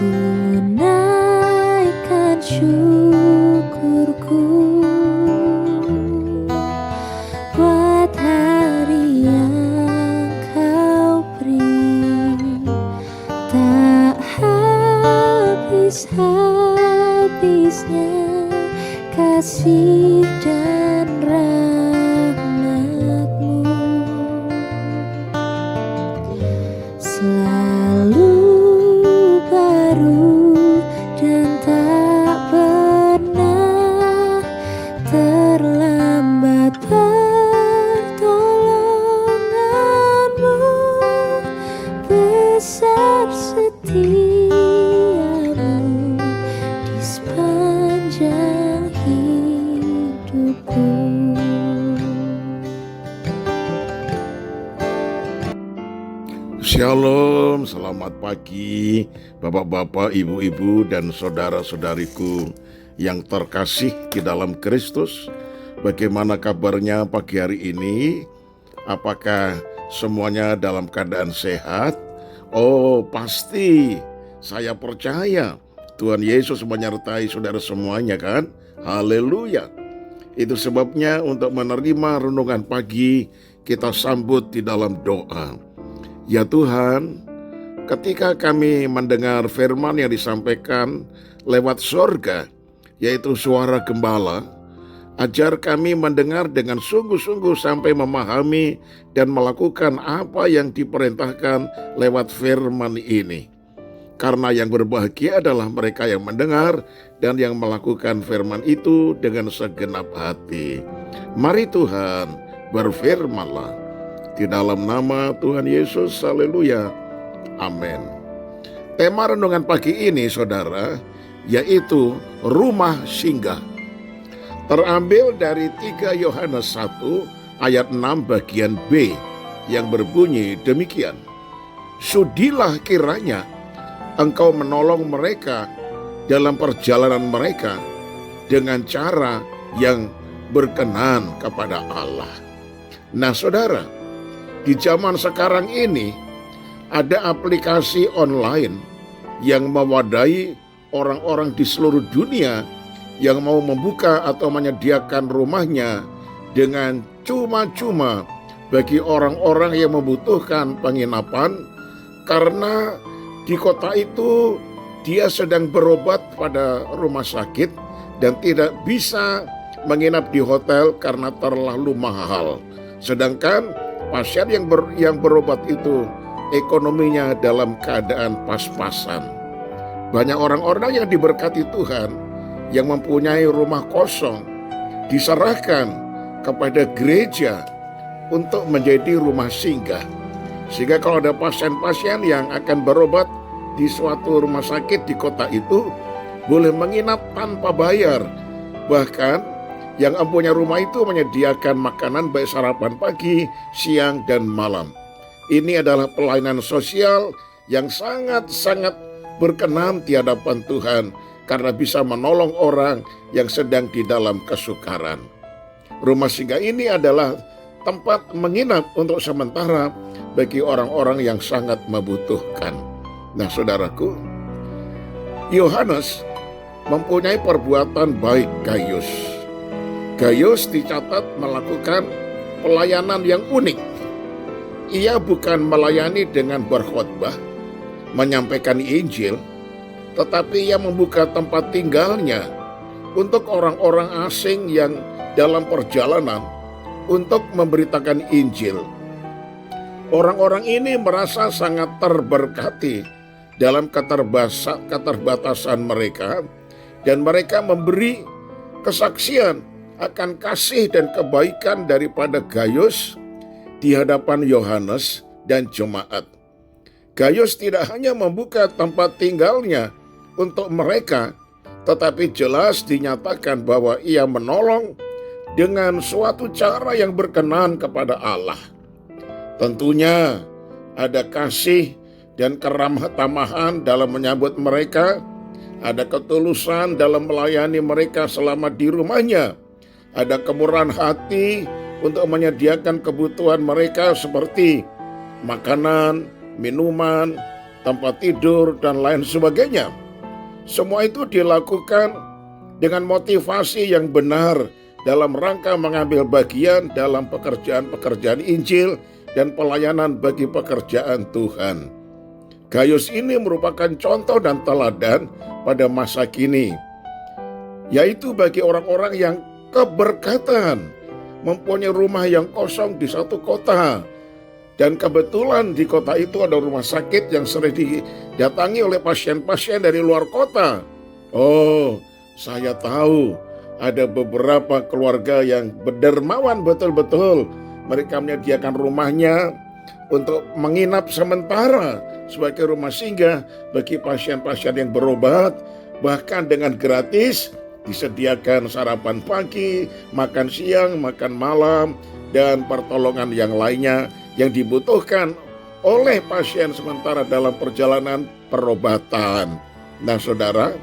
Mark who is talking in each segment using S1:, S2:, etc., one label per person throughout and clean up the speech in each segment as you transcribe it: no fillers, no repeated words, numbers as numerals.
S1: Ku naikkan syukurku buat hari yang Kau beri, tak habis-habisnya kasih dan rahmat-Mu. Selalu baru dan tak pernah terlambat pertolongan-Mu. Besar setia-Mu di sepanjang hidupku.
S2: Shalom, selamat pagi Bapak-bapak, ibu-ibu, dan saudara-saudariku yang terkasih di dalam Kristus. Bagaimana kabarnya pagi hari ini? Apakah semuanya dalam keadaan sehat? Oh, pasti saya percaya Tuhan Yesus menyertai saudara semuanya kan? Haleluya. Itu sebabnya untuk menerima renungan pagi kita sambut di dalam doa. Ya Tuhan, ketika kami mendengar firman yang disampaikan lewat sorga, yaitu suara gembala, ajar kami mendengar dengan sungguh-sungguh sampai memahami dan melakukan apa yang diperintahkan lewat firman ini. Karena yang berbahagia adalah mereka yang mendengar dan yang melakukan firman itu dengan segenap hati. Mari Tuhan, berfirmanlah. Di dalam nama Tuhan Yesus, haleluya, amin. Tema renungan pagi ini saudara, yaitu rumah singgah. Terambil dari 3 Yohanes 1 ayat 6 bagian B yang berbunyi demikian. Sudilah kiranya engkau menolong mereka dalam perjalanan mereka dengan cara yang berkenan kepada Allah. Nah saudara, di zaman sekarang ini ada aplikasi online yang mewadai orang-orang di seluruh dunia yang mau membuka atau menyediakan rumahnya dengan cuma-cuma bagi orang-orang yang membutuhkan penginapan karena di kota itu dia sedang berobat pada rumah sakit dan tidak bisa menginap di hotel karena terlalu mahal. Sedangkan pasien yang berobat itu ekonominya dalam keadaan pas-pasan. Banyak orang-orang yang diberkati Tuhan yang mempunyai rumah kosong diserahkan kepada gereja untuk menjadi rumah singgah. Sehingga kalau ada pasien-pasien yang akan berobat di suatu rumah sakit di kota itu boleh menginap tanpa bayar. Bahkan yang empunya rumah itu menyediakan makanan baik sarapan pagi, siang, dan malam. Ini adalah pelayanan sosial yang sangat-sangat berkenan di hadapan Tuhan karena bisa menolong orang yang sedang di dalam kesukaran. Rumah singgah ini adalah tempat menginap untuk sementara bagi orang-orang yang sangat membutuhkan. Nah saudaraku, Yohanes mempunyai perbuatan baik Gaius. Gaius dicatat melakukan pelayanan yang unik. Ia bukan melayani dengan berkhotbah, menyampaikan Injil, tetapi ia membuka tempat tinggalnya untuk orang-orang asing yang dalam perjalanan untuk memberitakan Injil. Orang-orang ini merasa sangat terberkati dalam keterbatasan mereka, dan mereka memberi kesaksian akan kasih dan kebaikan daripada Gaius di hadapan Yohanes dan jemaat. Gaius tidak hanya membuka tempat tinggalnya untuk mereka, tetapi jelas dinyatakan bahwa ia menolong dengan suatu cara yang berkenan kepada Allah. Tentunya ada kasih dan keramah tamahan dalam menyambut mereka, ada ketulusan dalam melayani mereka selama di rumahnya, ada kemurahan hati untuk menyediakan kebutuhan mereka seperti makanan, minuman, tempat tidur, dan lain sebagainya. Semua itu dilakukan dengan motivasi yang benar dalam rangka mengambil bagian dalam pekerjaan-pekerjaan Injil dan pelayanan bagi pekerjaan Tuhan. Gaius ini merupakan contoh dan teladan pada masa kini, yaitu bagi orang-orang yang keberkatan, mempunyai rumah yang kosong di satu kota. Dan kebetulan di kota itu ada rumah sakit yang sering didatangi oleh pasien-pasien dari luar kota. Oh, saya tahu ada beberapa keluarga yang berdermawan betul-betul. Mereka menyediakan rumahnya untuk menginap sementara sebagai rumah singgah bagi pasien-pasien yang berobat. Bahkan dengan gratis disediakan sarapan pagi, makan siang, makan malam, dan pertolongan yang lainnya yang dibutuhkan oleh pasien sementara dalam perjalanan perobatan. Nah saudara,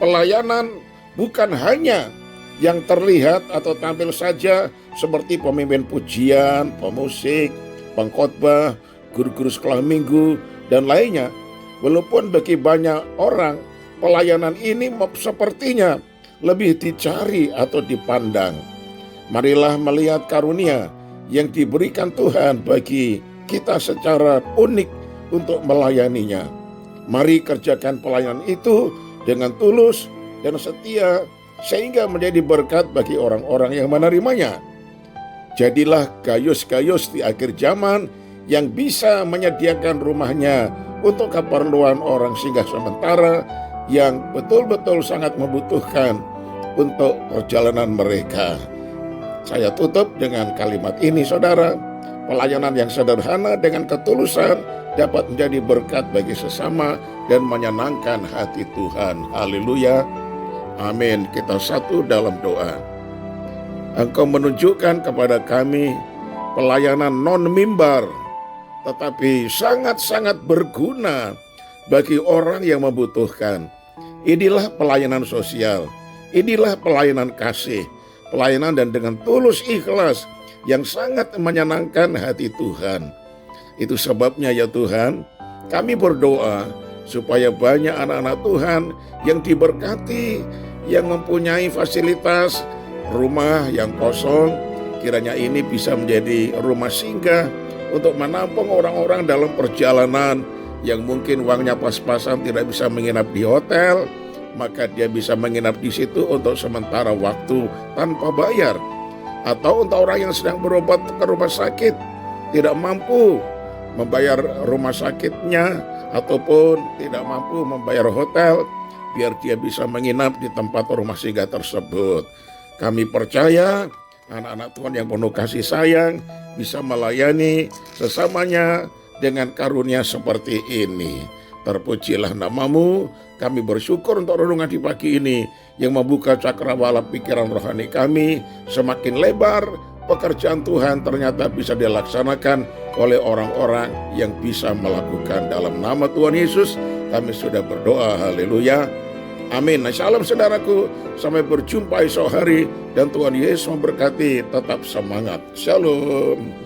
S2: pelayanan bukan hanya yang terlihat atau tampil saja seperti pemimpin pujian, pemusik, pengkhotbah, guru-guru sekolah minggu, dan lainnya. Walaupun bagi banyak orang pelayanan ini sepertinya lebih dicari atau dipandang. Marilah melihat karunia yang diberikan Tuhan bagi kita secara unik untuk melayaninya. Mari kerjakan pelayanan itu dengan tulus dan setia sehingga menjadi berkat bagi orang-orang yang menerimanya. Jadilah Gaius-Gaius di akhir zaman yang bisa menyediakan rumahnya untuk keperluan orang singgah sementara yang betul-betul sangat membutuhkan untuk perjalanan mereka. Saya tutup dengan kalimat ini saudara, pelayanan yang sederhana dengan ketulusan dapat menjadi berkat bagi sesama dan menyenangkan hati Tuhan. Haleluya, amin. Kita satu dalam doa. Engkau menunjukkan kepada kami pelayanan non-mimbar, tetapi sangat-sangat berguna bagi orang yang membutuhkan. Inilah pelayanan sosial, inilah pelayanan kasih, pelayanan dan dengan tulus ikhlas yang sangat menyenangkan hati Tuhan. Itu sebabnya ya Tuhan, kami berdoa supaya banyak anak-anak Tuhan yang diberkati, yang mempunyai fasilitas rumah yang kosong, kiranya ini bisa menjadi rumah singgah untuk menampung orang-orang dalam perjalanan yang mungkin uangnya pas-pasan tidak bisa menginap di hotel, maka dia bisa menginap di situ untuk sementara waktu tanpa bayar. Atau untuk orang yang sedang berobat ke rumah sakit, tidak mampu membayar rumah sakitnya ataupun tidak mampu membayar hotel, biar dia bisa menginap di tempat rumah singgah tersebut. Kami percaya anak-anak Tuhan yang penuh kasih sayang bisa melayani sesamanya dengan karunia seperti ini. Terpujilah namamu. Kami bersyukur untuk renungan di pagi ini yang membuka cakrawala pikiran rohani kami semakin lebar. Pekerjaan Tuhan ternyata bisa dilaksanakan oleh orang-orang yang bisa melakukan. Dalam nama Tuhan Yesus kami sudah berdoa. Haleluya, amin. Shalom saudaraku, sampai berjumpa esok hari dan Tuhan Yesus memberkati. Tetap semangat. Shalom.